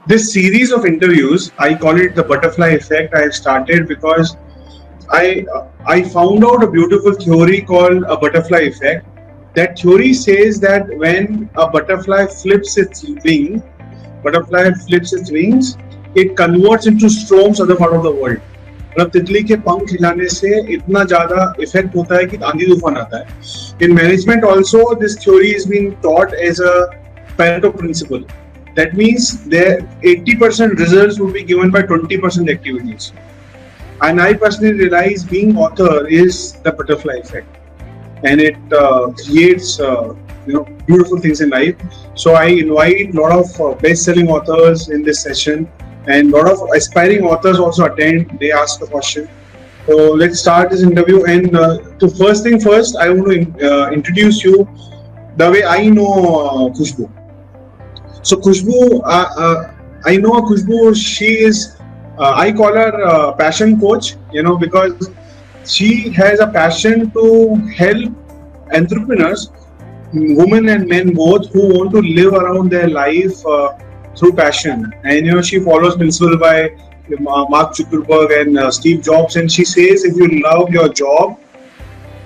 This series of interviews, I call it the butterfly effect. I started because I I found out a beautiful theory called a butterfly effect. That theory says that when a butterfly flips its wings, it converts into storms other part of the world. मतलब तितली के पंख हिलाने से इतना ज्यादा effect होता है कि आंधी तूफान आता है. In management also, this theory is being taught as a Pareto principle. That means their 80% results will be given by 20% activities. And I personally realize being author is the butterfly effect, and it creates beautiful things in life. So I invite a lot of best-selling authors in this session, and a lot of aspiring authors also attend. They ask a question. So let's start this interview. And to first thing first, I want to introduce you the way I know Khushbu. So Khushbu, I know Khushbu. She is, I call her passion coach. Because she has a passion to help entrepreneurs, women and men both, who want to live around their life through passion. And she follows principle by Mark Zuckerberg and Steve Jobs, and she says if you love your job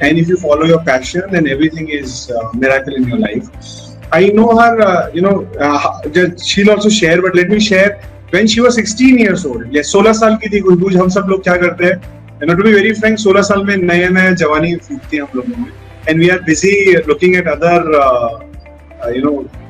and if you follow your passion, then everything is miracle in your life. I know her, she'll also share, but let me share. When she was 16 years old, yes, 16 साल की थी खुशबू. हम सब लोग क्या करते हैं? To be very frank, 16 साल में नया जवानी फूटती है हम लोगों में. And we are busy looking at other,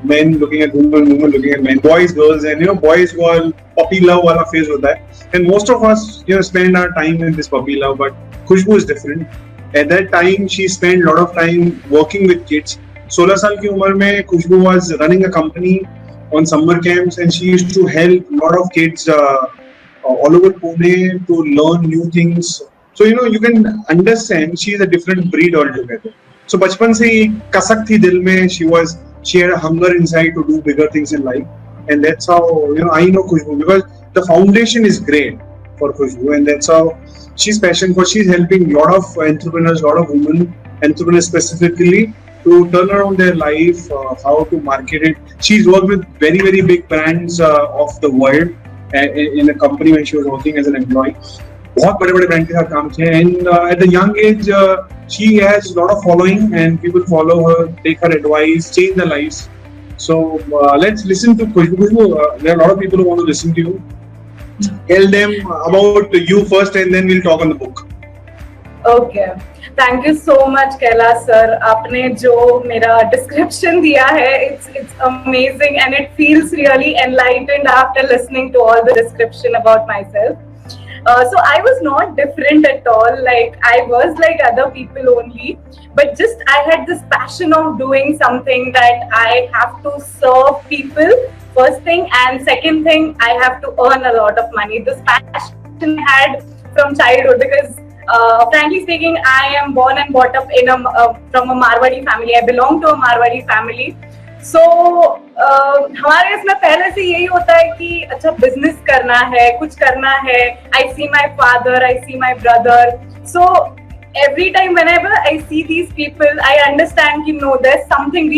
men looking at women looking at men, boys, girls, and boys girl puppy love वाला phase होता है. And most of us, spend our time in this puppy love. But Khushbu is different. At that time, she spent a lot of time working with kids. 16 साल की उम्र में Khushbu was running a company on summer camps, and she used to help a lot of kids all over Pune to learn new things. So you can understand she is a different breed altogether. So बचपन से ही कसक थी दिल में. She had a hunger inside to do bigger things in life, and that's how I know Khushbu, because the foundation is great for Khushbu, and that's how she's passionate for. She's helping a lot of entrepreneurs, a lot of women entrepreneurs specifically, to turn around their life, how to market it. She's worked with very, very big brands of the world in a company when she was working as an employee. बहुत बड़े-बड़े brand के साथ काम किया. And at a young age, she has a lot of following, and people follow her, take her advice, change their lives. So let's listen to Khushbu. There are a lot of people who want to listen to you. Tell them about you first, and then we'll talk on the book. Okay. Thank you so much, Kailash sir. आपने जो मेरा description दिया है, it's amazing, and it feels really enlightened after listening to all the description about myself. So I was not different at all. Like I was like other people only, but just I had this passion of doing something that I have to serve people. First thing, and second thing, I have to earn a lot of money. This passion I had from childhood, because frankly speaking, I am born and brought up in from a Marwadi family. I belong to a Marwadi family. So हमारे इसमें पहले से यही होता है कि अच्छा business करना है, कुछ करना है. I see my father, I see my brother. So every time whenever I see these people, I understand that no, there's something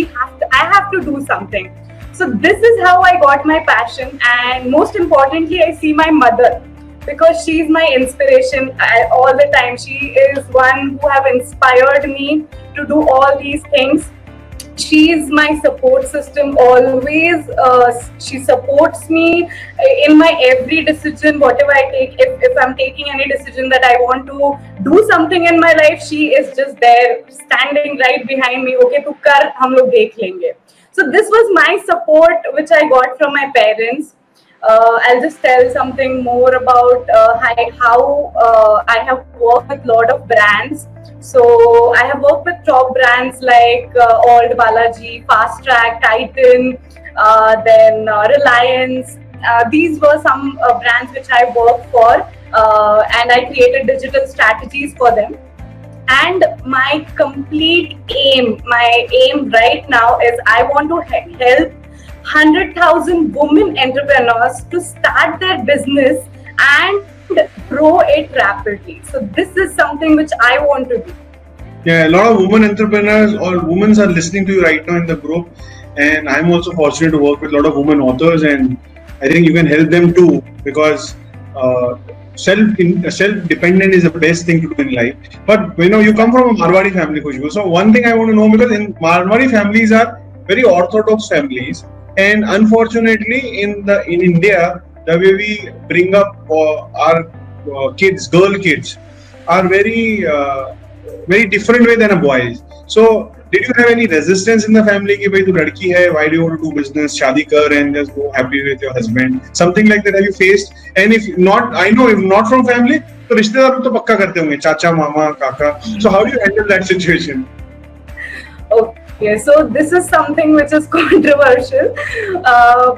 I have to do something. So this is how I got my passion, and most importantly, I see my mother, because she's my inspiration all the time. She is one who have inspired me to do all these things. She's my support system always. She supports me in my every decision, whatever I take. If I'm taking any decision that I want to do something in my life, she is just there, standing right behind me. Okay, tu kar, hum log dekh lenge. So this was my support which I got from my parents. I'll just tell something more about how I have worked with a lot of brands. So I have worked with top brands like Old Balaji, Fast Track, Titan, then Reliance. These were some brands which I worked for, and I created digital strategies for them. And my aim right now is I want to help 100,000 women entrepreneurs to start their business and grow it rapidly. So this is something which I want to do. Yeah, a lot of women entrepreneurs or women are listening to you right now in the group, and I'm also fortunate to work with a lot of women authors, and I think you can help them too, because self-dependent is the best thing to do in life. But you come from a Marwari family, Khushbu. So one thing I want to know, because in Marwari families are very orthodox families, and unfortunately in India, the way we bring up our kids, girl kids, are very different way than a boys. So did you have any resistance in the family कि भाई तू लड़की है, why do you want to do business, शादी कर and just go happy with your husband, something like that have you faced? And if not, I know if not from family, तो रिश्तेदार तो पक्का करते होंगे, चाचा, मामा, काका. So how do you handle that situation? Okay, so this is something which is controversial,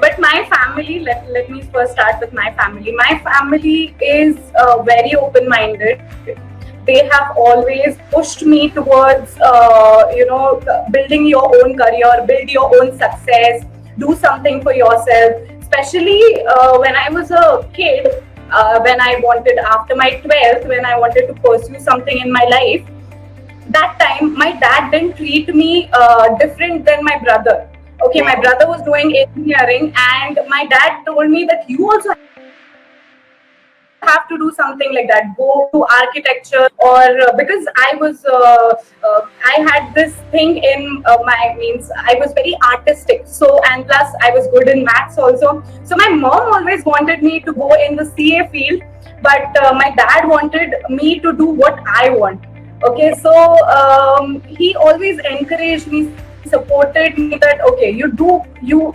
but my family, let me first start with my family. My family is very open-minded. They have always pushed me towards, building your own career, build your own success, do something for yourself. Especially when I was a kid, when I wanted, after my 12th, when I wanted to pursue something in my life, that time my dad didn't treat me different than my brother. Okay, my brother was doing engineering, and my dad told me that you also have to do something like that, go to architecture, or because I was I had this thing in I was very artistic, so, and plus I was good in maths also, so my mom always wanted me to go in the CA field, but my dad wanted me to do what I want. Okay, so he always encouraged me, supported me that okay, you do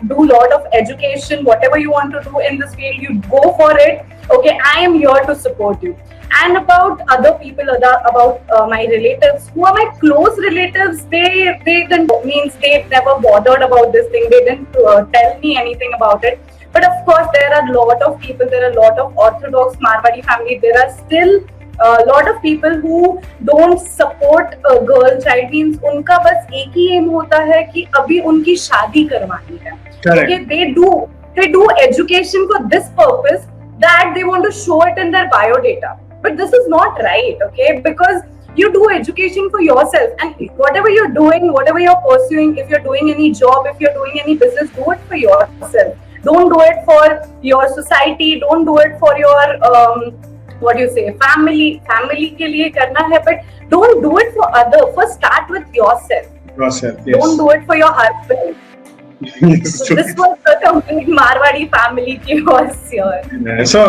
lot of education, whatever you want to do in this field, you go for it. Okay, I am here to support you. And about other people, about my relatives, who are my close relatives, they didn't, means they never bothered about this thing. They didn't tell me anything about it. But of course, there are a lot of people. There are a lot of Orthodox Marwari family. There are still a lot of people who don't support a girl child. Means उनका बस एक ही aim होता है कि अभी उनकी शादी करवानी है. Okay, they do education for this purpose, that they want to show it in their biodata. But this is not right, okay? Because you do education for yourself, and whatever you're doing, whatever you're pursuing, if you're doing any job, if you're doing any business, do it for yourself. Don't do it for your society. Don't do it for your family के लिए करना है, but don't do it for other. First, start with yourself. Yourself, yes. Don't do it for your husband. So this was the complete Marwari family chaos here. So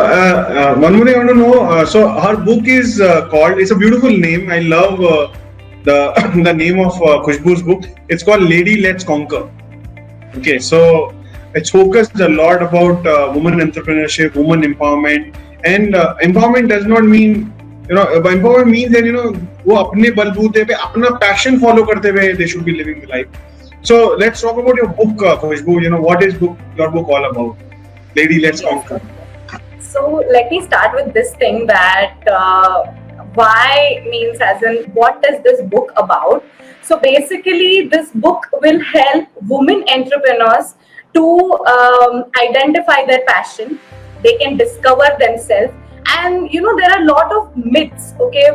one more thing I want to know. So her book is called. It's a beautiful name. I love the name of Khushbu's book. It's called Lady Let's Conquer. Okay, so it's focused a lot about women entrepreneurship, women empowerment, and empowerment does not mean empowerment means that वो अपने बलबूते पे अपना passion follow करते हुए they should be living the life. So let's talk about your book, Khushbu. What is your book all about? Lady Let's Conquer. So let me start with this thing that why means as in what is this book about? So basically this book will help women entrepreneurs to identify their passion. They can discover themselves. And there are a lot of myths, okay,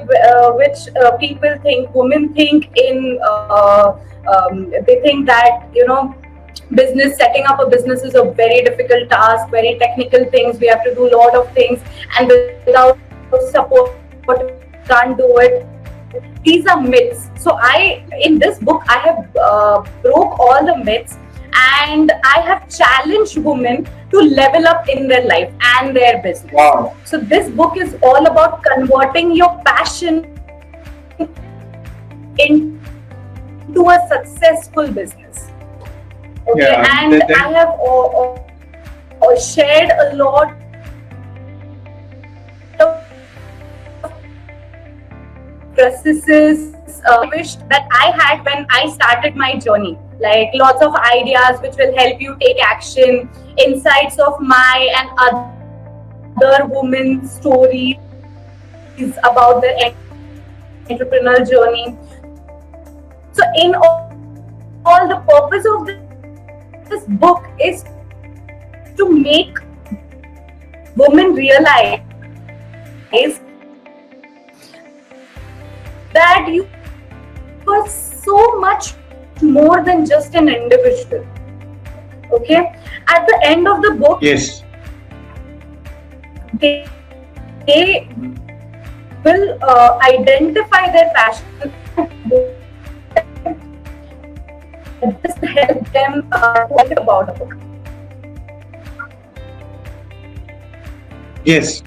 which people think, women think in they think that setting up a business is a very difficult task, very technical things. We have to do a lot of things, and without support, can't do it. These are myths. So in this book, I have broke all the myths, and I have challenged women to level up in their life and their business. Wow. So this book is all about converting your passion into a successful business. Okay, yeah, and I have shared a lot of processes that I had when I started my journey. Like lots of ideas which will help you take action, insights of my and other women's stories about their entrepreneurial journey. So in all the purpose of this book is to make women realize that you are so much more than just an individual. Okay, at the end of the book, yes, they will identify their passion, just help them think about a book. Yes.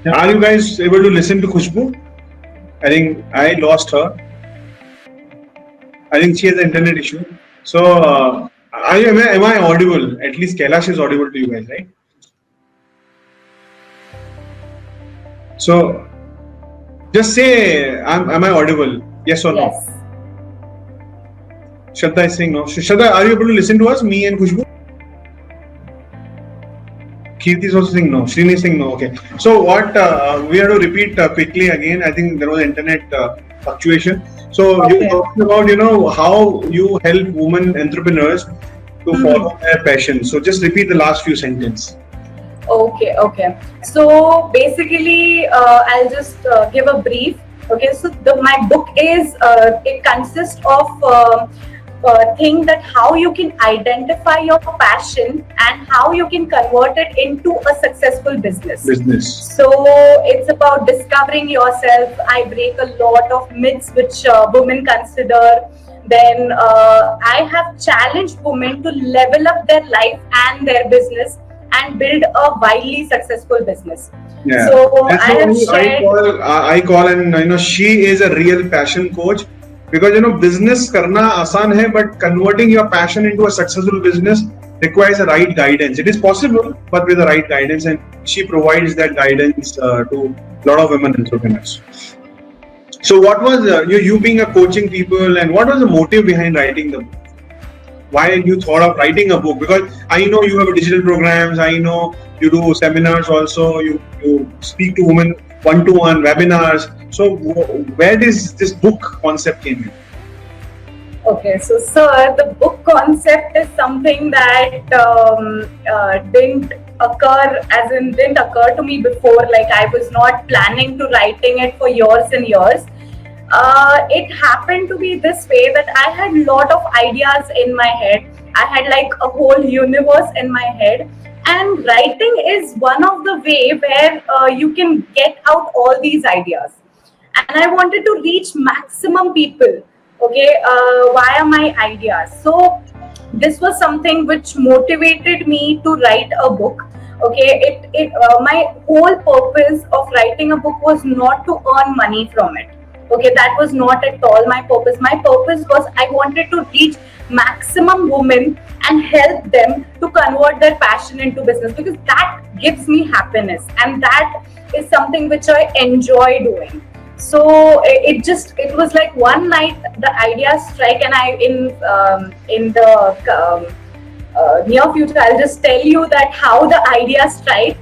Are you guys able to listen to Khushbu? I think I lost her. I think she has an internet issue. So, am I audible? At least Kailash is audible to you guys, right? So, just say, am I audible? Yes or no? Yes. Shraddha is saying no. Shraddha, are you able to listen to us, me and Khushbu? Kirti is also saying no. Srini is saying no. Okay. So what we have to repeat quickly again. I think there was internet fluctuation. So Okay. you talked about how you help women entrepreneurs to follow their passion. So just repeat the last few sentences. Okay. So basically, I'll just give a brief. Okay, so my book is it consists of thing that how you can identify your passion and how you can convert it into a successful business. So it's about discovering yourself. I break a lot of myths which women consider. Then I have challenged women to level up their life and their business and build a wildly successful business. Yeah. So That's I have why shared. I call and she is a real passion coach, because business karna आसान है, but converting your passion into a successful business requires a right guidance. It is possible, but with the right guidance, and she provides that guidance to a lot of women entrepreneurs. So what was you being a coaching people, and what was the motive behind writing the book? Why you thought of writing a book? Because I know you have digital programs, I know you do seminars also, you speak to women one-to-one webinars. So where does this book concept came in? Okay, so sir, the book concept is something that didn't occur to me before. Like, I was not planning to writing it for years and years. It happened to be this way that I had a lot of ideas in my head. I had like a whole universe in my head, and writing is one of the way where you can get out all these ideas. And I wanted to reach maximum people, okay, via my ideas. So this was something which motivated me to write a book. Okay, my whole purpose of writing a book was not to earn money from it. Okay, that was not at all my purpose. My purpose was I wanted to reach maximum women and help them to convert their passion into business, because that gives me happiness, and that is something which I enjoy doing. So it was like one night the idea strike, and I in the near future I'll just tell you that how the idea strike.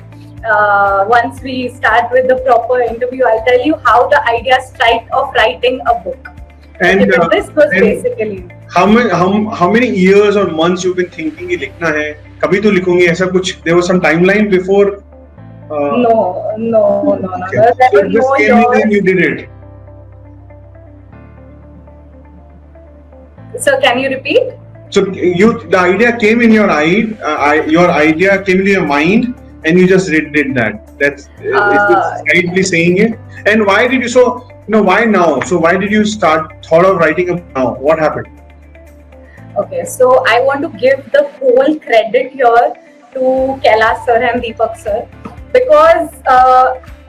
Once we start with the proper interview, I'll tell you how the idea strike of writing a book. And Okay, but this was basically. how many years or months you've been thinking कि लिखना है, कभी तो लिखूंगी, ऐसा कुछ? There was some timeline before. No. Okay. There So was this no came in years. and you did it. So can you repeat? So the idea came in your your idea came into your mind, and you just did that. That's is rightly saying it. And why did you why now? So why did you thought of writing a now? What happened? Okay, so I want to give the whole credit here to Kailash sir and Deepak sir, because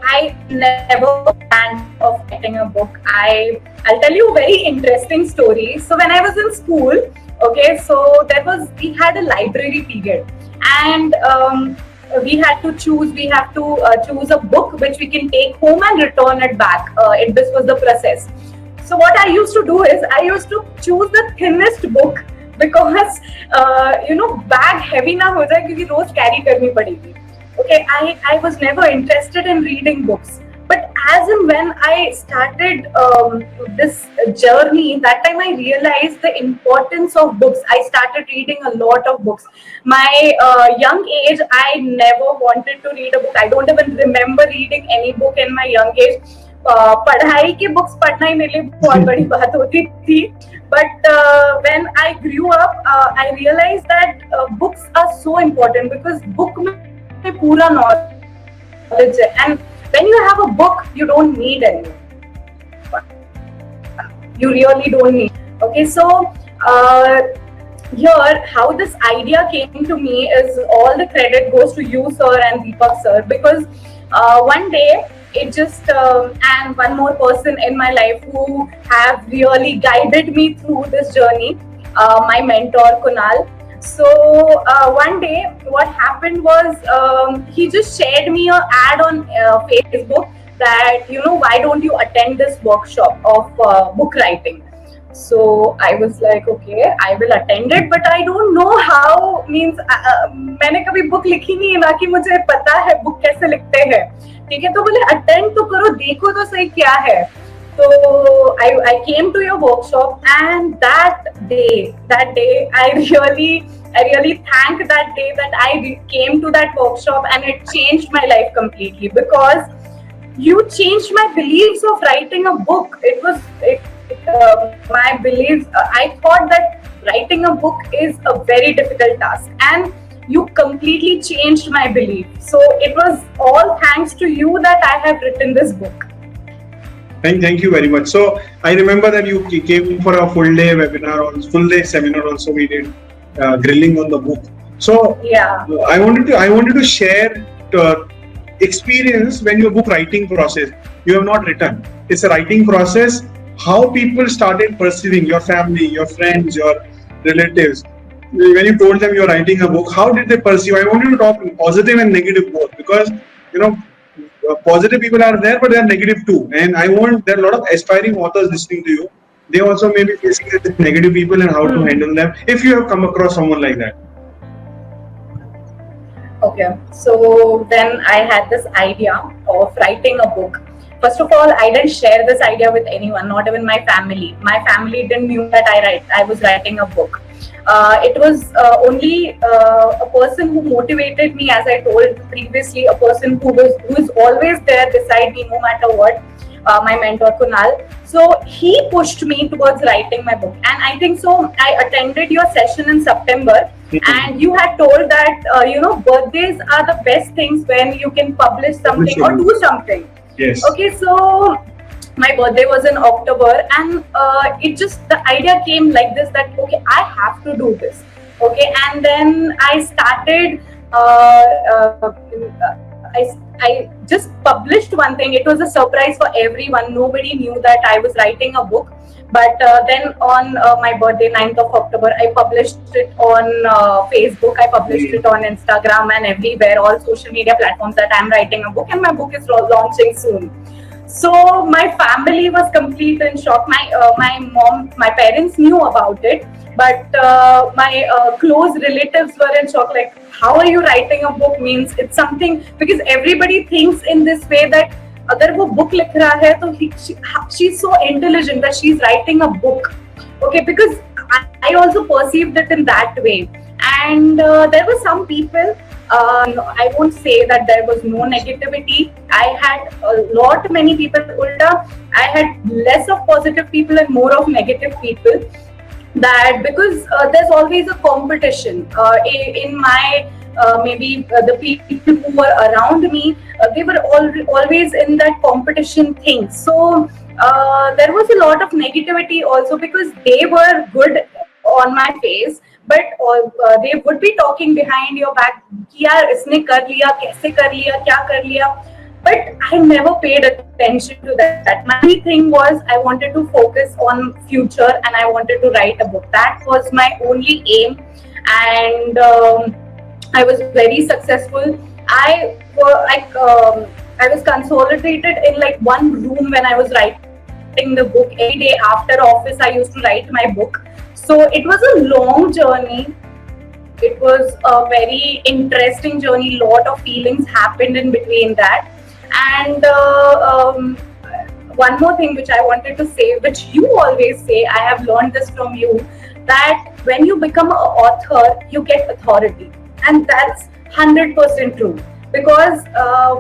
I never planned of writing a book. I'll tell you a very interesting story. So when I was in school, okay, so we had a library period, and we have to choose a book which we can take home and return it back. This was the process. So what I used to do is I used to choose the thinnest book, because bag heavy ना हो जाए, क्योंकि रोज carry करनी पड़ेगी. Okay, I was never interested in reading books, but as and when I started this journey, that time I realized the importance of books. I started reading a lot of books. My young age, I never wanted to read a book. I don't even remember reading any book in my young age. पढ़ाई के books पढ़ना ही मेरे लिए बहुत बड़ी बात होती थी. But when I grew up, I realized that books are so important because book में पूरा knowledge है, and when you have a book, you don't need anyone. You really don't need. Okay, so here, how this idea came to me is all the credit goes to you, sir, and Deepak, sir, because one day it just and one more person in my life who have really guided me through this journey, my mentor Kunal. So one day what happened was he just shared me an ad on Facebook that, you know, why don't you attend this workshop of book writing. So I was like, okay, I will attend it, but I don't know how. Means मैंने कभी book लिखी नहीं है ना कि मुझे पता है book कैसे लिखते हैं. ठीक है, तो बोले attend तो करो, देखो तो सही क्या है. So I came to your workshop, and that day I really thank that day that I came to that workshop, and it changed my life completely because you changed my beliefs of writing a book. My beliefs, I thought that writing a book is a very difficult task, and you completely changed my belief. So it was all thanks to you that I have written this book. Thank you very much. So I remember that you came for a full day webinar or full day seminar also we did grilling on the book. So yeah, I wanted to share experience when your book writing process. You have not written. It's a writing process. How people started perceiving your family, your friends, your relatives. When you told them you're writing a book, how did they perceive? I want you to talk positive and negative both, because you know positive people are there, but they are negative too. And I want, there are a lot of aspiring authors listening to you. They also may be facing negative people and how to handle them. If you have come across someone like that. Okay, so then I had this idea of writing a book. First of all, I didn't share this idea with anyone, not even my family. My family didn't knew that I was writing a book. It was only a person who motivated me, as I told previously, a person who is always there beside me no matter what, my mentor Kunal. So he pushed me towards writing my book, and I think so. I attended your session in September, and you had told that birthdays are the best things when you can publish something or do something. Yes. Okay, so my birthday was in October, and the idea came like this, that okay, I have to do this. Okay, and then I started. I just published one thing. It was a surprise for everyone. Nobody knew that I was writing a book. But then on my birthday, 9th of October, I published it on Facebook. I published it on Instagram and everywhere, all social media platforms, that I'm writing a book, and my book is launching soon. So my family was complete in shock. My parents knew about it, but my close relatives were in shock. Like, how are you writing a book? Means it's something, because everybody thinks in this way that अगर वो book लिख रहा है तो she's so intelligent that she's writing a book. Okay, because I also perceived it in that way. And there were some people, I won't say that there was no negativity. I had many people. Ulta, I had less of positive people and more of negative people. That because there's always a competition in my maybe the people who were around me, they were always in that competition thing. So there was a lot of negativity also, because they were good on my face, but they would be talking behind your back, yaar isne kar liya, kaise kar liya, kya kar liya. But I never paid attention to that. My only thing was I wanted to focus on future, and I wanted to write a book. That was my only aim, and I was very successful. I was consolidated in like one room when I was writing the book. Every day after office, I used to write my book. So it was a long journey. It was a very interesting journey. Lot of feelings happened in between that. And one more thing which I wanted to say, which you always say, I have learned this from you, that when you become an author, you get authority. And that's 100% true. because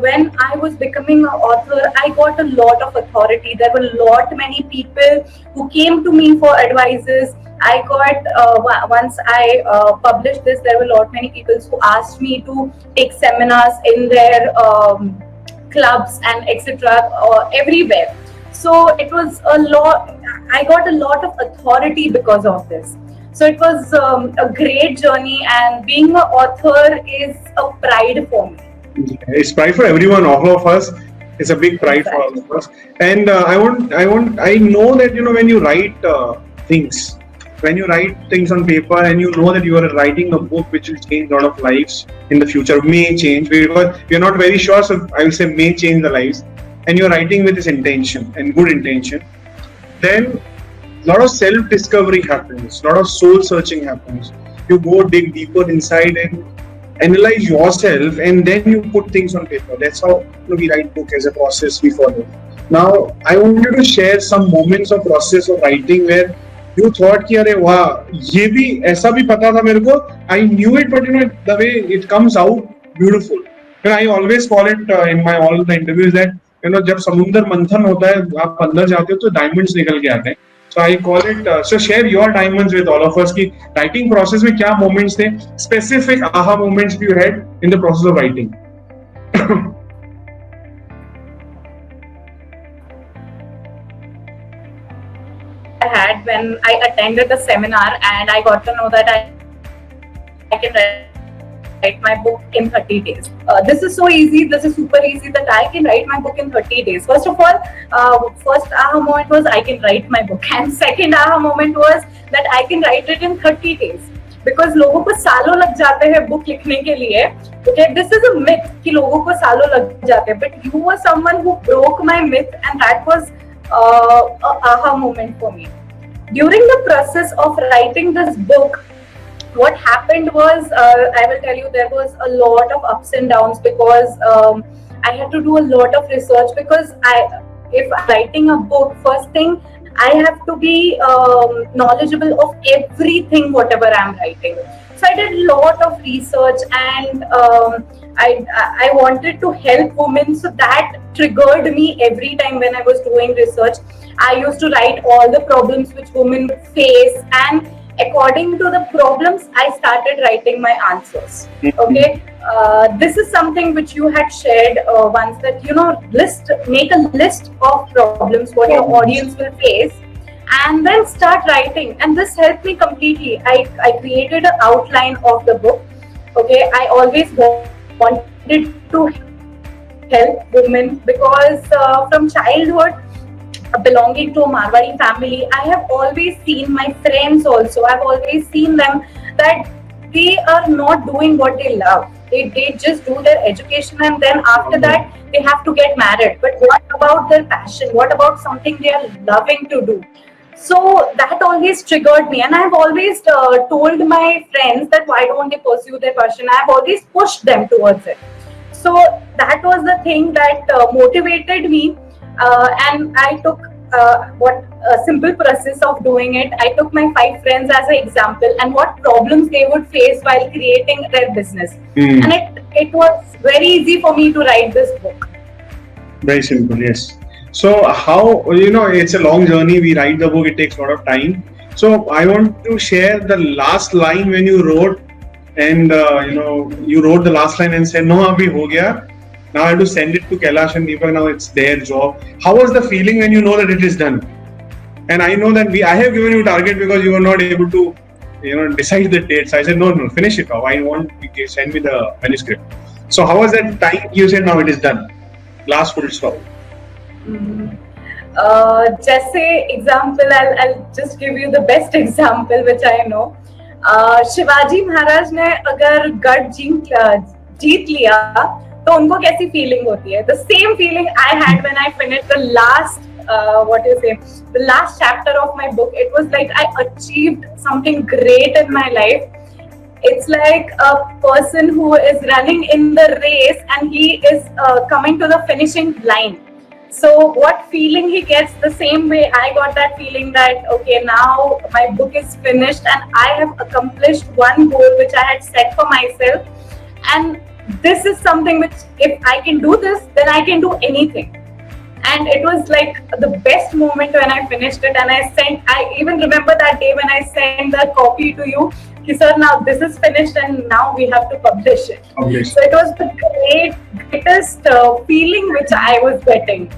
when I was becoming an author, I got a lot of authority. There were many people who came to me for advices. I got once I published this, there were many people who asked me to take seminars in their clubs and etc. Everywhere. So it was a lot. I got a lot of authority because of this. So it was a great journey, and being an author is a pride for me. It's pride for everyone, all of us. It's a big pride for all of us. And I know that, you know, when you write things, when you write things on paper and you know that you are writing a book which will change a lot of lives in the future, may change, because we are not very sure, so I will say may change the lives, and you're writing with this intention and good intention, then a lot of self-discovery happens, a lot of soul-searching happens. You go dig deeper inside and analyze yourself, and then you put things on paper. That's how, you know, we write book as a process we follow. Now, I want you to share some moments of process of writing where you thought कि अरे वाह, ये भी ऐसा भी पता था मेरे को. I knew it, but you know the way it comes out beautiful. And I always call it in my all the interviews that, you know, जब समुद्र मंथन होता है, आप अंदर जाते हो तो diamonds निकल के आते हैं. So I call it. So share your diamonds with all of us. कि writing process में क्या moments थे, specific aha moments you had in the process of writing. I had when I attended the seminar and I got to know that I can write my book in 30 days. This is so easy. This is super easy that I can write my book in 30 days. First of all, first aha moment was I can write my book, and second aha moment was that I can write it in 30 days. Because लोगों को सालों लग जाते हैं book लिखने के लिए. Okay, this is a myth कि लोगों को सालों लग जाते हैं. But you were someone who broke my myth, and that was a aha moment for me. During the process of writing this book, what happened was, I will tell you, there was a lot of ups and downs because I had to do a lot of research, because if I'm writing a book, first thing, I have to be knowledgeable of everything, whatever I'm writing. So I did a lot of research, and I wanted to help women, so that triggered me every time when I was doing research. I used to write all the problems which women would face, and according to the problems, I started writing my answers. Okay, this is something which you had shared once, that, you know, make a list of problems what your audience will face, and then start writing. And this helped me completely. I created an outline of the book. Okay, I always wanted to help women because from childhood, belonging to a Marwari family, I have always seen my friends also. I've always seen them that they are not doing what they love. They just do their education, and then after that they have to get married. But what about their passion? What about something they are loving to do? So that always triggered me, and I've always told my friends that why don't they pursue their passion? I've always pushed them towards it. So that was the thing that motivated me, and I took a simple process of doing it. I took my 5 friends as an example, and what problems they would face while creating their business. And it was very easy for me to write this book. Very simple, yes. So how, you know, it's a long journey. We write the book, it takes a lot of time. So I want to share the last line when you wrote, and you know, you wrote the last line and said, no, abhi ho gaya. Now I have to send it to Kailash and Deepak. Now it's their job. How was the feeling when you know that it is done? And I know that I have given you target because you were not able to, you know, decide the dates. I said, no, finish it off. I want you to send me the manuscript. So how was that time you said, now it is done? Last full stop. जैसे example, I'll just give you the best example which I know. Shivaji Maharaj ने अगर गढ़ जीत लिया तो उनको कैसी feeling होती है? The same feeling I had when I finished the last the last chapter of my book. It was like I achieved something great in my life. It's like a person who is running in the race and he is coming to the finishing line. So what feeling he gets, the same way I got that feeling that, okay, now my book is finished and I have accomplished one goal which I had set for myself. And this is something which, if I can do this, then I can do anything. And it was like the best moment when I finished it, and I even remember that day when I sent the copy to you, sir, now this is finished and now we have to publish it. Publish. So it was the greatest feeling which I was getting.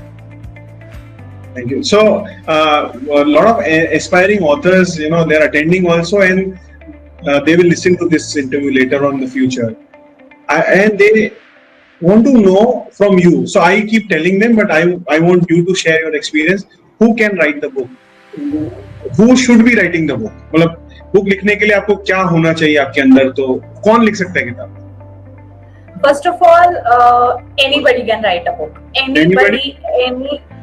Thank you. So a lot of aspiring authors, they're attending also, and they will listen to this interview later on in the future, and they want to know from you. So I keep telling them, but I want you to share your experience. Who can write the book? Who should be writing the book? मतलब book लिखने के लिए आपको क्या होना चाहिए आपके अंदर, तो कौन लिख सकता है किताब? First of all, anybody can write a book.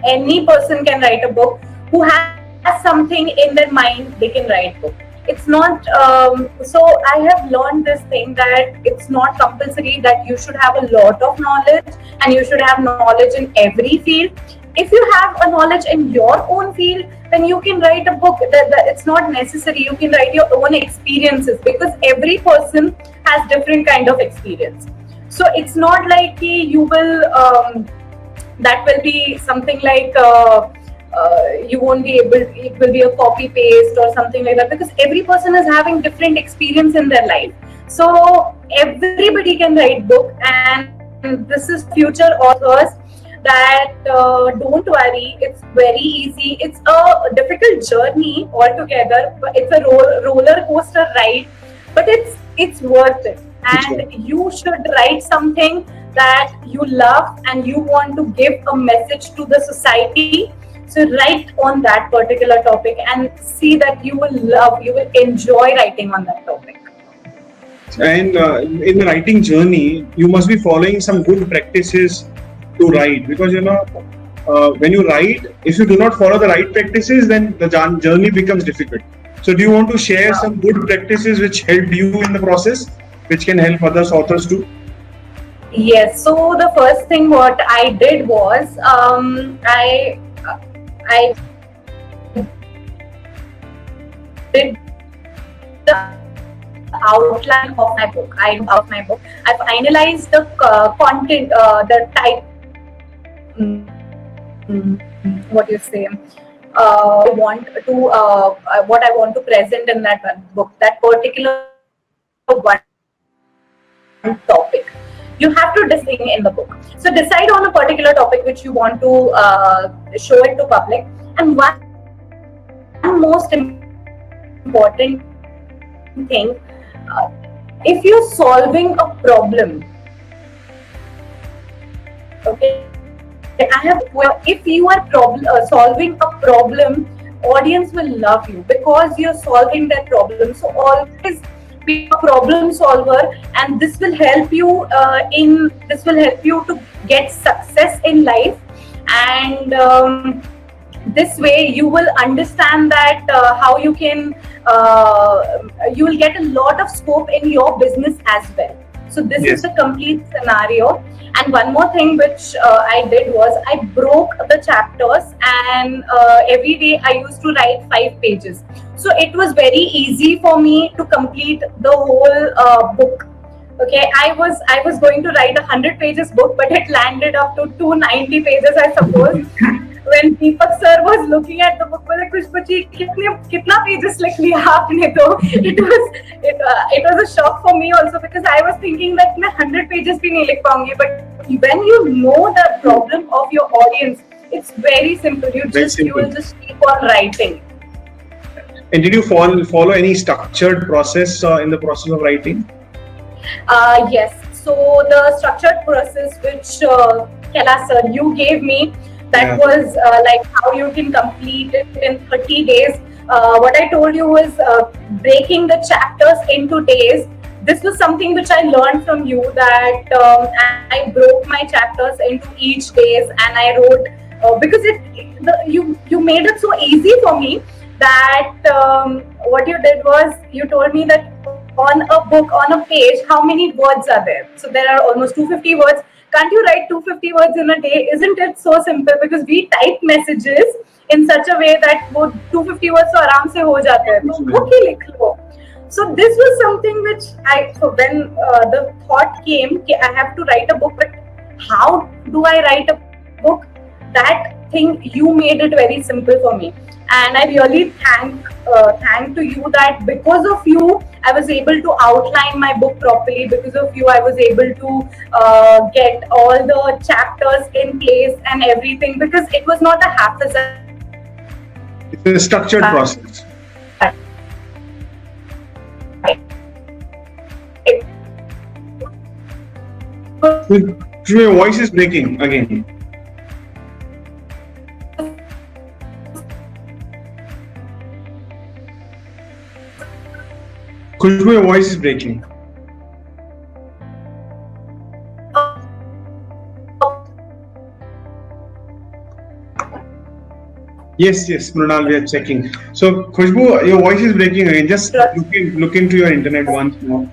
Any person can write a book who has something in their mind. They can write book. It's not. So I have learned this thing that it's not compulsory that you should have a lot of knowledge and you should have knowledge in every field. If you have a knowledge in your own field, then you can write a book. It's not necessary. You can write your own experiences, because every person has different kind of experience. So it's not like you will, that will be something like you won't be able, it will be a copy paste or something like that, because every person is having different experience in their life. So everybody can write book, and this is future authors that don't worry, it's very easy. It's a difficult journey altogether, but it's a roller coaster ride, but it's worth it. And you should write something that you love and you want to give a message to the society. So write on that particular topic and see that you will enjoy writing on that topic. And in the writing journey, you must be following some good practices to write, because when you write, if you do not follow the right practices, then the journey becomes difficult. So do you want to share some good practices which helped you in the process, which can help others authors too? Yes. So the first thing what I did was I did the outline of my book. I finalized the content, the type. What you say? I want to what I want to present in that book, that particular one topic. You have to decide in the book. So decide on a particular topic which you want to show it to public. And one most important thing, if you're solving a problem, okay, if you are solving a problem, audience will love you because you're solving that problem. So always be a problem solver, and this will help you to get success in life. And this way you will understand that how you can you will get a lot of scope in your business as well. So this is the complete scenario. And one more thing which I did was I broke the chapters, and every day I used to write 5 pages. So it was very easy for me to complete the whole book. Okay, I was going to write 100 pages book, but it landed up to 290 pages, I suppose. When Deepak sir was looking at the book, बोले खुशबू जी कितना pages लिख लिया आपने तो. It was a shock for me also, because I was thinking that मैं 100 pages भी नहीं लिख पाऊंगी. But when you know the problem of your audience, it's very simple. You will just keep on writing. And did you follow any structured process in the process of writing? Yes. So the structured process which Kailash sir you gave me, that was like how you can complete it in 30 days. What I told you was breaking the chapters into days. This was something which I learned from you, that I broke my chapters into each days, and I wrote because you made it so easy for me that what you did was you told me that on a book, on a page, how many words are there? So there are almost 250 words. Can't you write 250 words in a day? Isn't it so simple? Because we type messages in such a way that वो 250 words तो आराम से हो जाते हैं. तो book ही लिख लो. So this was something which when the thought came, okay, I have to write a book, but how do I write a book? That thing, you made it very simple for me, and I really thank to you that because of you I was able to outline my book properly. Because of you I was able to get all the chapters in place and everything, because it was not a haphazard. It's a structured process. Your voice is breaking again. Khushbu, your voice is breaking. Yes, Mrunal, we are checking. So, Khushbu, your voice is breaking again. Just look into your internet once more.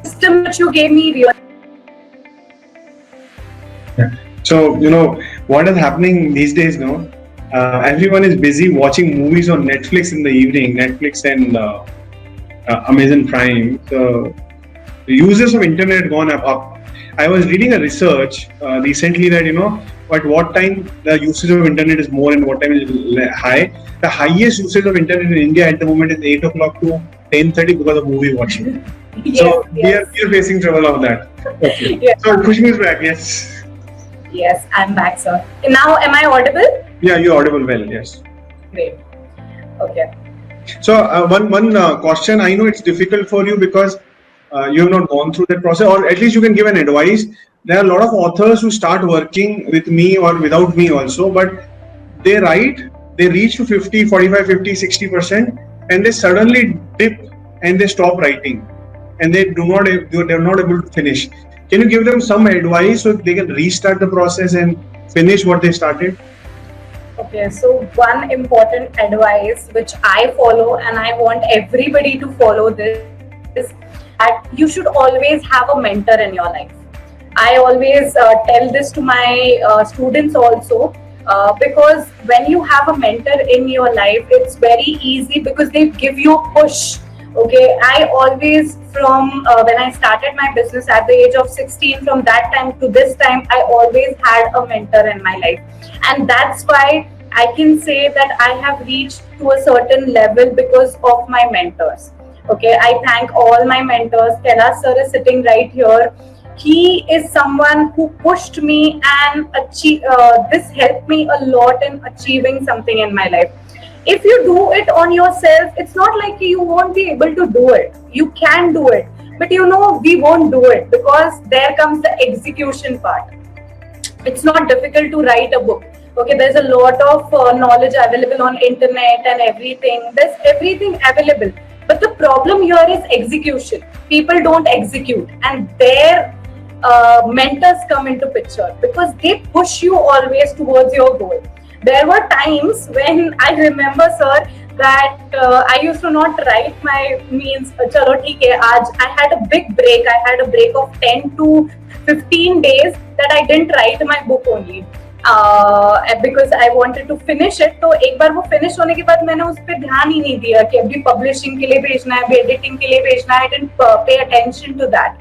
System that you gave me really. So, what is happening these days, no? Everyone is busy watching movies on Netflix in the evening, Netflix and Amazon Prime. So, the users of internet gone up. I was reading a research recently that, at what time the usage of internet is more and what time is high. The highest usage of internet in India at the moment is 8 o'clock to 10:30 because of movie watching. Yes, we are facing trouble of that. Okay. Yes. So, Khushbu is back, yes. Yes, I'm back, sir. Now, am I audible? Yeah, you're audible well, yes. Great. Okay. So one question, I know it's difficult for you because you have not gone through that process, or at least you can give an advice. There are a lot of authors who start working with me or without me also, but they write, they reach to 50, 45, 50, 60%, and they suddenly dip and they stop writing, and they're not able to finish. Can you give them some advice so they can restart the process and finish what they started? Okay, so one important advice which I follow, and I want everybody to follow this, is that you should always have a mentor in your life. I always tell this to my students also, because when you have a mentor in your life, it's very easy because they give you a push. Okay, I always, from when I started my business at the age of 16, from that time to this time, I always had a mentor in my life. And that's why I can say that I have reached to a certain level because of my mentors. Okay, I thank all my mentors. Kailash sir is sitting right here. He is someone who pushed me, and this helped me a lot in achieving something in my life. If you do it on yourself, it's not like you won't be able to do it. You can do it, but we won't do it because there comes the execution part. It's not difficult to write a book. Okay, there's a lot of knowledge available on internet and everything. There's everything available. But the problem here is execution. People don't execute, and their mentors come into picture because they push you always towards your goal. There were times when I remember, sir, that I used to not write my means. Chalo, theek hai, aaj I had a big break. I had a break of 10 to 15 days that I didn't write my book only. Because I wanted to finish it. तो एक बार वो finish होने के बाद मैंने उस पर ध्यान ही नहीं दिया कि अभी publishing के लिए भेजना है, अभी editing के लिए भेजना है. I didn't pay attention to that.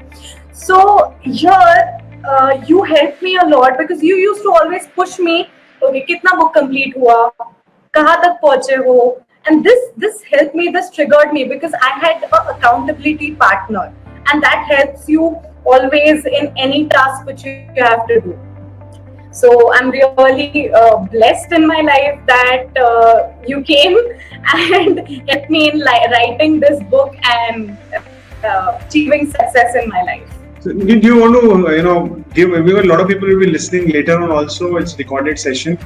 So here you helped me a lot because you used to always push me. Okay, कितना book complete हुआ, कहाँ तक पहुँचे हो, and this helped me. This triggered me because I had an accountability partner, and that helps you always in any task which you have to do. So I'm really blessed in my life that you came and helped me in writing this book and achieving success in my life. So, do you want to, give? A lot of people will be listening later on. Also, it's recorded session.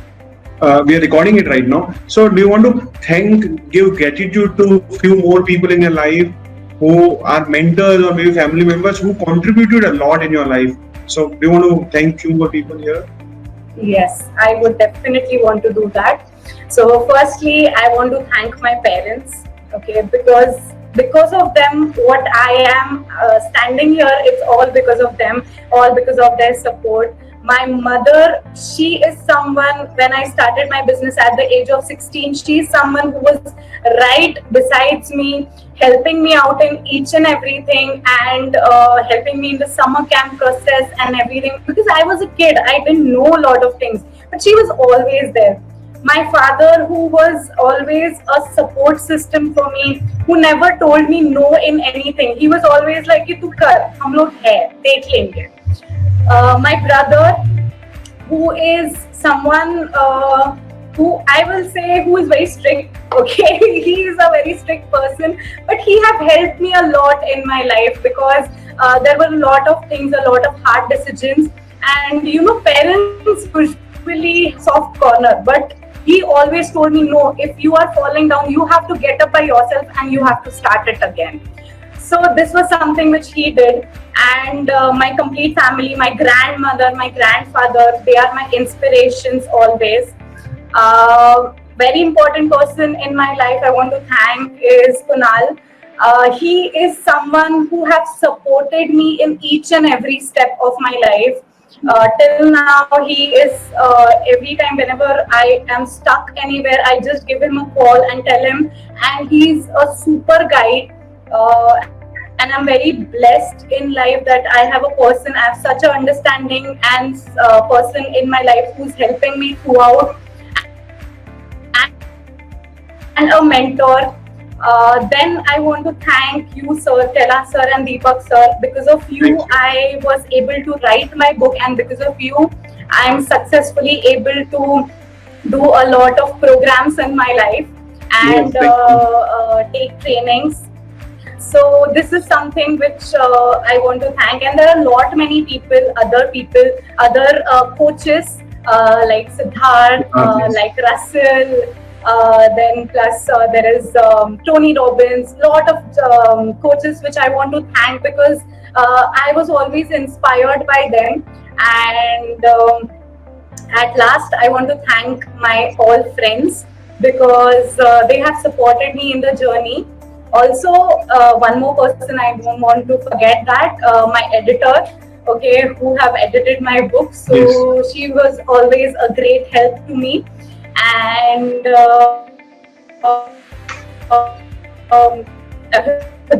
We are recording it right now. So, do you want to give gratitude to few more people in your life who are mentors or maybe family members who contributed a lot in your life? So, do you want to thank few more people here? Yes, I would definitely want to do that. So firstly, I want to thank my parents, okay, because because of them, what I am standing here, it's all because of them, all because of their support. My mother, she is someone, when I started my business at the age of 16, she is someone who was right besides me, helping me out in each and everything, and helping me in the summer camp process and everything. Because I was a kid, I didn't know a lot of things, but she was always there. My father, who was always a support system for me, who never told me no in anything. He was always like, "कि तू कर, हम लोग हैं, देख लेंगे." My brother, who is someone who I will say who is very strict. Okay, he is a very strict person, but he have helped me a lot in my life, because there were a lot of things, a lot of hard decisions, and you know, parents usually soft corner, but he always told me, no, if you are falling down, you have to get up by yourself and you have to start it again. So this was something which he did, and my complete family, my grandmother, my grandfather, they are my inspirations always. Very important person in my life I want to thank is Kunal. He is someone who has supported me in each and every step of my life. Till now, he is every time whenever I am stuck anywhere, I just give him a call and tell him, and he's a super guide. And I'm very blessed in life that I have a person, I have such an understanding and person in my life who's helping me throughout, and a mentor. Then I want to thank you, sir, Kailash sir and Deepak sir. Because of you, I was able to write my book, and because of you, I am successfully able to do a lot of programs in my life and take trainings. So this is something which I want to thank, and there are many people, other coaches like Siddharth, like Russell. Then plus there is Tony Robbins, lot of coaches which I want to thank, because I was always inspired by them. And at last I want to thank my all friends, because they have supported me in the journey. Also, one more person I don't want to forget, that my editor, okay, who have edited my book. So yes, she was always a great help to me. And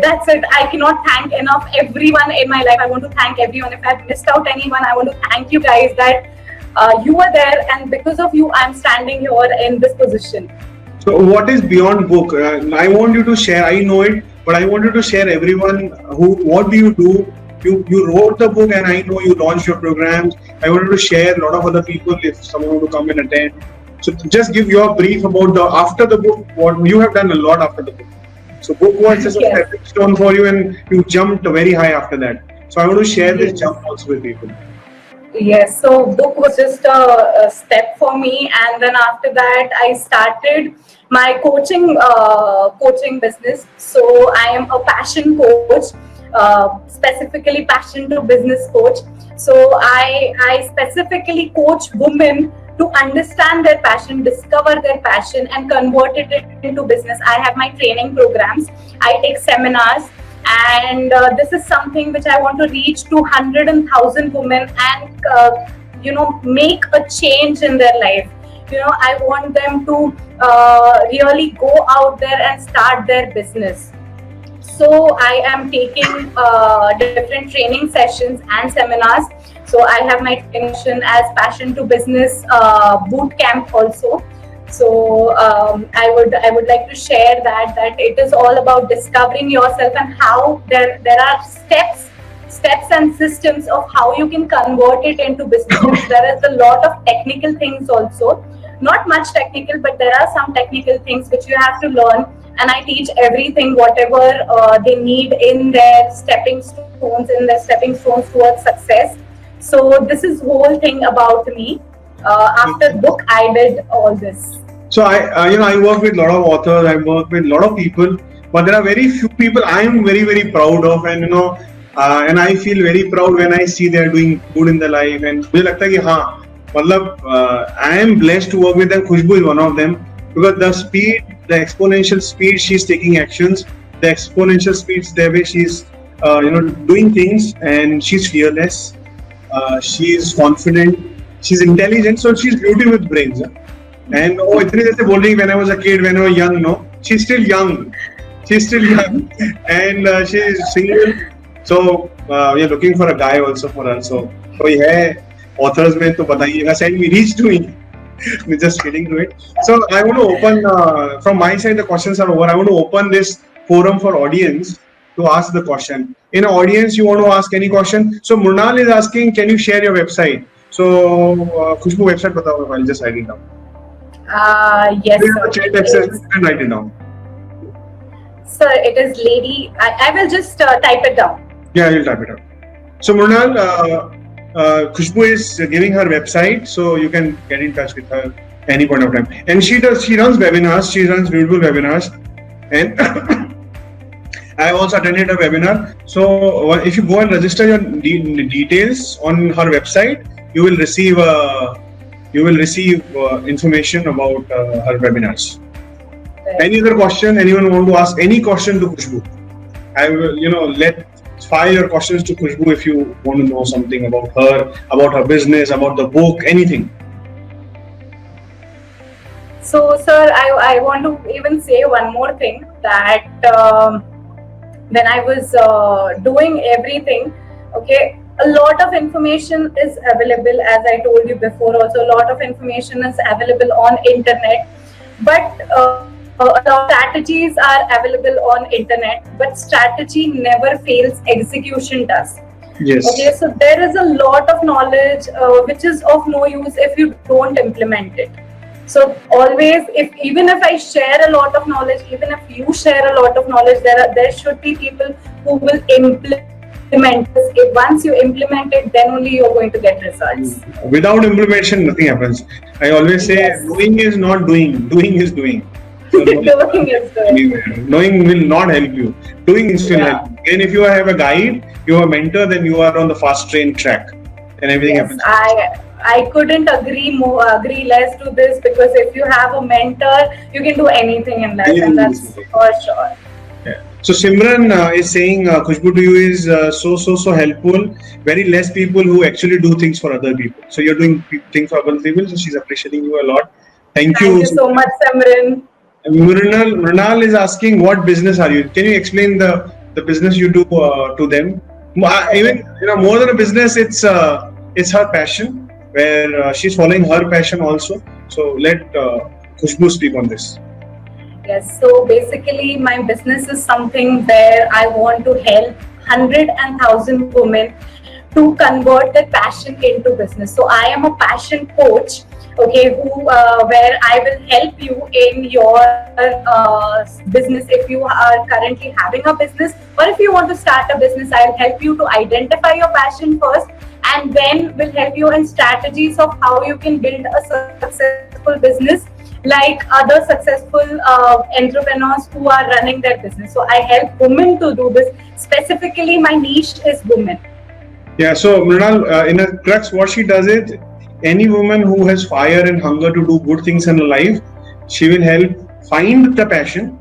that's it. I cannot thank enough everyone in my life. I want to thank everyone. If I've missed out anyone, I want to thank you guys that you were there, and because of you, I'm standing here in this position. So what is Beyond Book? I want you to share. I know it, but I want you to share everyone what do you do? You wrote the book, and I know you launched your programs. I wanted to share a lot of other people if someone want to come and attend. So just give your brief about after the book. What you have done a lot after the book. So book was just a stepping stone for you, and you jumped very high after that. So I want to share this jump also with people. Yes, so book was just a step for me, and then after that I started my coaching business. So I am a passion coach, specifically passion to business coach. So I specifically coach women to understand their passion, discover their passion, and convert it into business. I have my training programs, I take seminars, and this is something which I want to reach to 100,000 women, and make a change in their life. I want them to really go out there and start their business. So I am taking different training sessions and seminars. So I have my training as Passion to Business boot camp also. So I would like to share that it is all about discovering yourself, and how there are steps and systems of how you can convert it into business. There is a lot of technical things also, not much technical, but there are some technical things which you have to learn, and I teach everything, whatever they need in their stepping stones towards success. So this is whole thing about me. After book, I did all this. So I work with a lot of authors, I work with a lot of people, but there are very few people I am very, very proud of, and and I feel very proud when I see they are doing good in their life, and मुझे लगता है कि I am blessed to work with them. Khushbu is one of them, because the exponential speed she's taking actions, the exponential speeds the way she's doing things, and she's fearless, she's confident, she's intelligent, so she's beauty with brains. And itne jaise bol rahi when I was a kid, when I was young, no, she's still young, and she's single, so we are looking for a guy also for her. So koi hai authors mein to bataiye, send me, reach to me. Just kidding to it. So I want to open from my side, the questions are over. I want to open this forum for audience to ask the question. In an audience, you want to ask any question. So Mrunal is asking, can you share your website? So Khushbu website batao, I'll just write it down. Yes, sir. You can write it down. Sir, it is lady. I will just type it down. Yeah, you'll type it out. So Mrunal, Khushbu is giving her website, so you can get in touch with her any point of time. And she runs webinars. She runs beautiful webinars, and I also attended a webinar. So if you go and register your details on her website, you will receive information about her webinars. Right. Any other question? Anyone want to ask any question to Khushbu? I will, fire your questions to Khushbu if you want to know something about her business, about the book, anything. So, sir, I want to even say one more thing, that when I was doing everything, okay, a lot of information is available, as I told you before also, a lot of information is available on internet, but a lot of strategies are available on internet, but strategy never fails, execution does. Yes. Okay, so there is a lot of knowledge which is of no use if you don't implement it. So always, even if I share a lot of knowledge, even if you share a lot of knowledge, there should be people who will implement this. If once you implement it, then only you're going to get results. Without implementation, nothing happens. I always say, Yes. Doing is not doing, doing is doing. So Doing is good. knowing will not help you. Doing is will Yeah. help you. And if you have a guide, you have a mentor, then you are on the fast train track, and everything Yes, happens. I couldn't agree less to this, because if you have a mentor, you can do anything in life, and that's for sure. Yeah. So Simran is saying Khushbu to you is so helpful. Very less people who actually do things for other people. So you're doing things for other people. So she's appreciating you a lot. Thank you. Thank you so much, Simran. Mrunal is asking, what business are you? Can you explain the business you do to them? Even more than a business, it's her passion, where she's following her passion also. So let Khushbu speak on this. Yes, so basically my business is something where I want to help 100 and 1,000 women to convert their passion into business. So I am a passion coach, okay, where I will help you in your business. If you are currently having a business, or if you want to start a business, I'll help you to identify your passion first, and then will help you in strategies of how you can build a successful business like other successful entrepreneurs who are running their business. So I help women to do this. Specifically, my niche is women. Yeah, so Mrunal, in a crux, what she does is, any woman who has fire and hunger to do good things in her life, she will help find the passion,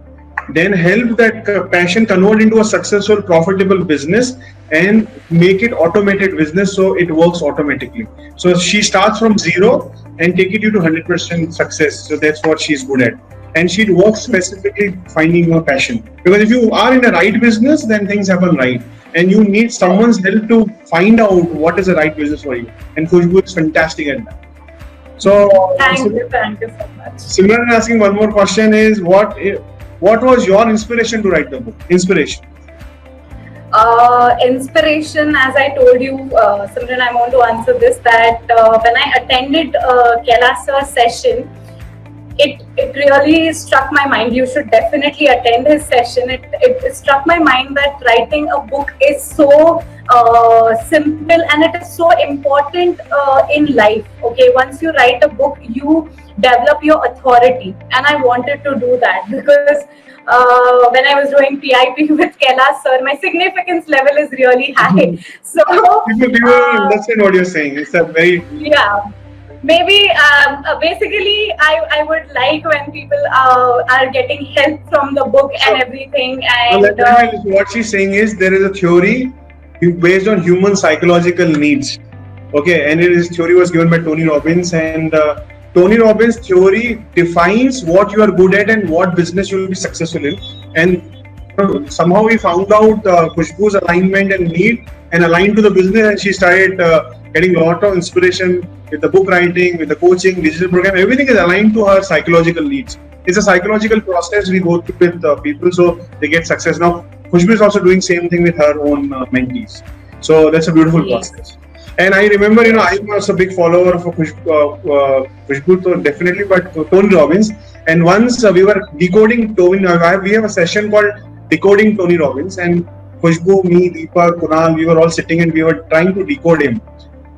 then help that passion convert into a successful, profitable business, and make it automated business so it works automatically. So she starts from zero and take it to 100% success. So that's what she's good at. And she works specifically finding your passion. Because if you are in the right business, then things happen right. And you need someone's help to find out what is the right business for you. And Khushbu is fantastic at that. So Thank you so much. Simran is asking one more question is, what was your inspiration to write the book? Inspiration. Inspiration, as I told you, Simran, I want to answer this, that when I attended Kailas's session, it really struck my mind. You should definitely attend his session. It struck my mind that writing a book is so simple, and it is so important in life. Okay, once you write a book, you develop your authority, and I wanted to do that because when I was doing PIP with Kailas sir, my significance level is really high. So People understand what you're saying. It's a very maybe basically I would like when people are getting help from the book and everything, and What she's saying is there is a theory based on human psychological needs. Okay, and this theory was given by Tony Robbins, and Tony Robbins' theory defines what you are good at and what business you will be successful in. And somehow we found out Khushbu's alignment and need and aligned to the business, and she started getting a lot of inspiration with the book writing, with the coaching, digital program. Everything is aligned to her psychological needs. It's a psychological process we go through with people, so they get success. Now, Khushbu is also doing same thing with her own mentees. So that's a beautiful process. And I remember, I was a big follower of Khushbu, so definitely, but Tony Robbins. And once we were decoding Tony, we have a session called Decoding Tony Robbins, and Khushbu, me, Deepak, Kunal, we were all sitting and we were trying to decode him.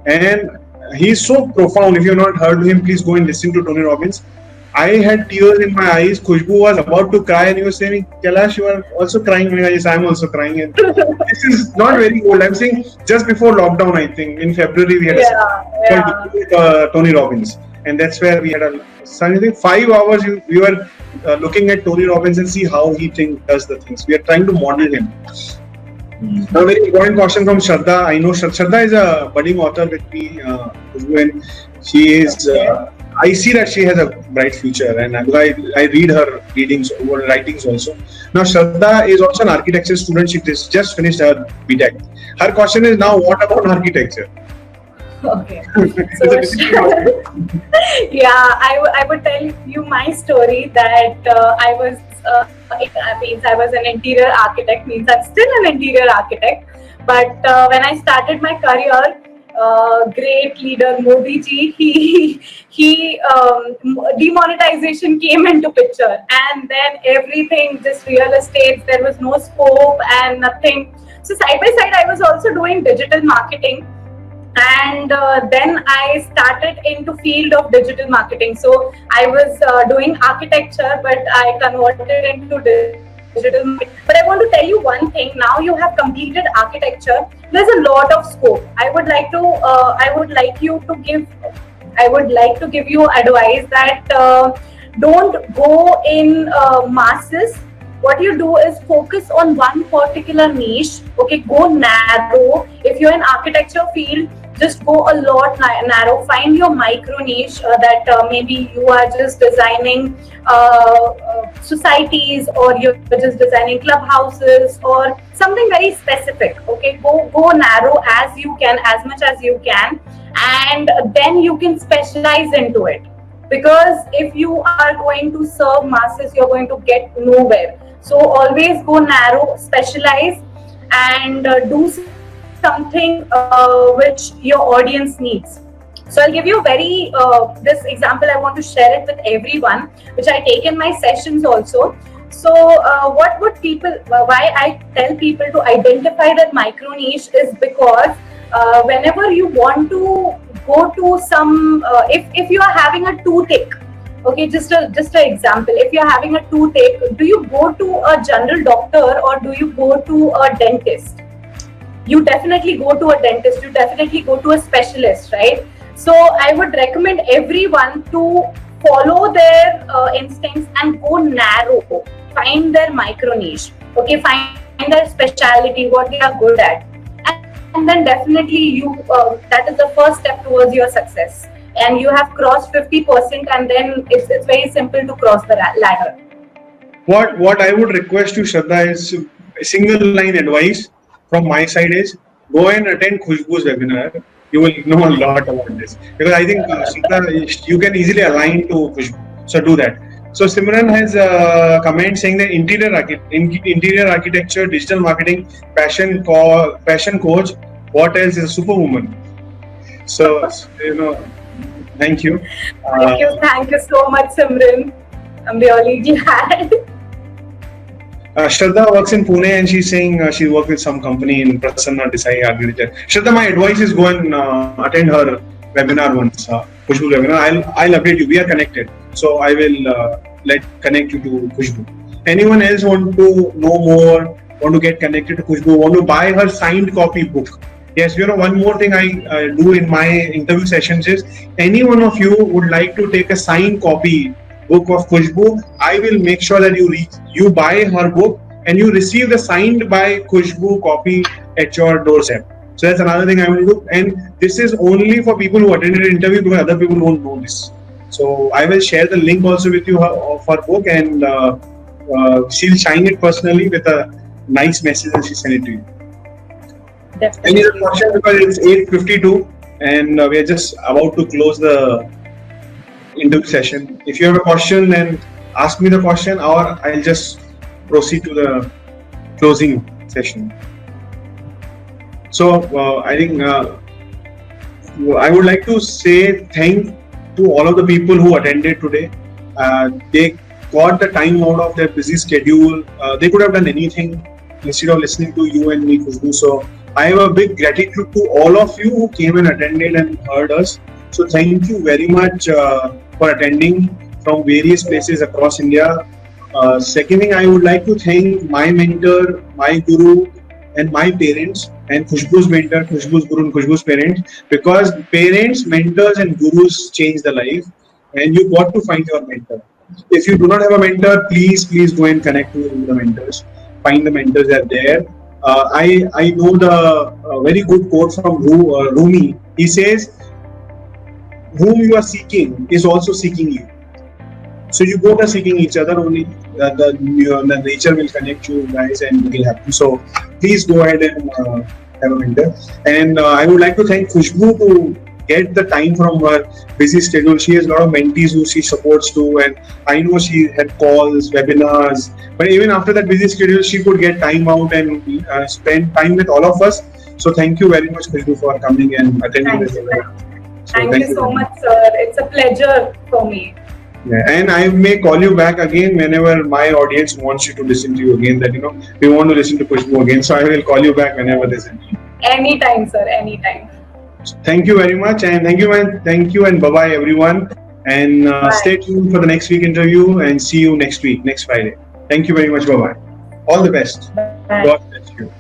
And he's so profound. If you have not heard him, please go and listen to Tony Robbins. I had tears in my eyes. Khushbu was about to cry and he was saying, Kailash, you are also crying. Yes, I'm also crying. And this is not very old. I'm saying just before lockdown, I think. In February, we had a called Tony Robbins. And that's where we had a 5 hours. We were looking at Tony Robbins and see how he does the things. We are trying to model him. Now, very important question from Shraddha. I know Shraddha is a budding author with me. And she is... I see that she has a bright future, and I read her writings also. Now, Shraddha is also an architecture student. She just finished her BTech. Her question is now, what about architecture? Okay. So, I would tell you my story that I was an interior architect. Means I'm still an interior architect, but when I started my career, great leader Modi ji, he demonetization came into picture, and then everything, just real estate, there was no scope and nothing. So side by side, I was also doing digital marketing, and then I started into field of digital marketing. So I was doing architecture, but I converted into digital marketing. But I want to tell you one thing. Now you have completed architecture. There's a lot of scope. I would like to give you advice that don't go in masses. What you do is focus on one particular niche. Okay, go narrow. If you're in architecture field, just go a lot narrow. Find your micro niche that maybe you are just designing societies, or you're just designing clubhouses, or something very specific. Okay, go narrow as you can, as much as you can, and then you can specialize into it. Because if you are going to serve masses, you're going to get nowhere. So always go narrow, specialize, and do something which your audience needs. So I'll give you this example. I want to share it with everyone, which I take in my sessions also. So why I tell people to identify that micro niche is because whenever you want to go to some, if you are having a toothache, okay, just an example. If you're having a toothache, do you go to a general doctor or do you go to a dentist? You definitely go to a dentist. You definitely go to a specialist, right? So I would recommend everyone to follow their instincts and go narrow. Find their micro niche. Okay, find their specialty, what they are good at, and then definitely that is the first step towards your success. And you have crossed 50%, and then it's very simple to cross the ladder. What I would request you, Shraddha, is a single line advice from my side is go and attend Khushbu's webinar. You will know a lot about this, because I think Shraddha, you can easily align to Khushbu. So do that. So Simran has a comment saying that interior architecture, digital marketing, passion coach. What else is a superwoman? So thank you. Thank you so much, Simran. I'm really glad. Shraddha works in Pune, and she's saying she works with some company in Prasanna Desai Architecture. Shraddha, my advice is go and attend her webinar once, Khushbu webinar. I'll update you. We are connected, so I will connect you to Khushbu. Anyone else want to know more, want to get connected to Khushbu, want to buy her signed copy book? Yes, you know, one more thing I do in my interview sessions is any one of you would like to take a signed copy book of Khushbu, I will make sure that you buy her book and you receive the signed by Khushbu copy at your doorstep. So that's another thing I will do. And this is only for people who attended an interview because other people won't know this. So I will share the link also with you of her book, and she'll sign it personally with a nice message and she'll send it to you. Definitely. Any other question, because it's 8:52 and we are just about to close the interview session. If you have a question, then ask me the question, or I'll just proceed to the closing session. So I think I would like to say thank to all of the people who attended today. They got the time out of their busy schedule. They could have done anything instead of listening to you and me, Khushbu. So I have a big gratitude to all of you who came and attended and heard us. So thank you very much for attending from various places across India. Second thing, I would like to thank my mentor, my guru, and my parents, and Khushbu's mentor, Khushbu's guru, and Khushbu's parents, because parents, mentors, and gurus change the life, and you got to find your mentor. If you do not have a mentor, please go and connect with the mentors. Find the mentors that are there. I know the very good quote from Rumi. He says, "Whom you are seeking is also seeking you." So you both are seeking each other only. The nature will connect you guys and it will happen. So please go ahead and have a mentor. And I would like to thank Khushbu to get the time from her busy schedule. She has a lot of mentees who she supports too, and I know she had calls, webinars, but even after that busy schedule, she could get time out and spend time with all of us. So thank you very much, Khushbu, for coming and attending this event. Thank you so much, sir. It's a pleasure for me. Yeah, and I may call you back again whenever my audience wants you to listen to you again. That we want to listen to Khushbu again. So I will call you back whenever there's a need. Anytime, sir. Anytime. Thank you very much, and thank you, and bye bye everyone. And stay tuned for the next week interview, and see you next week, next Friday. Thank you very much. Bye bye. All the best. Bye. God bless you.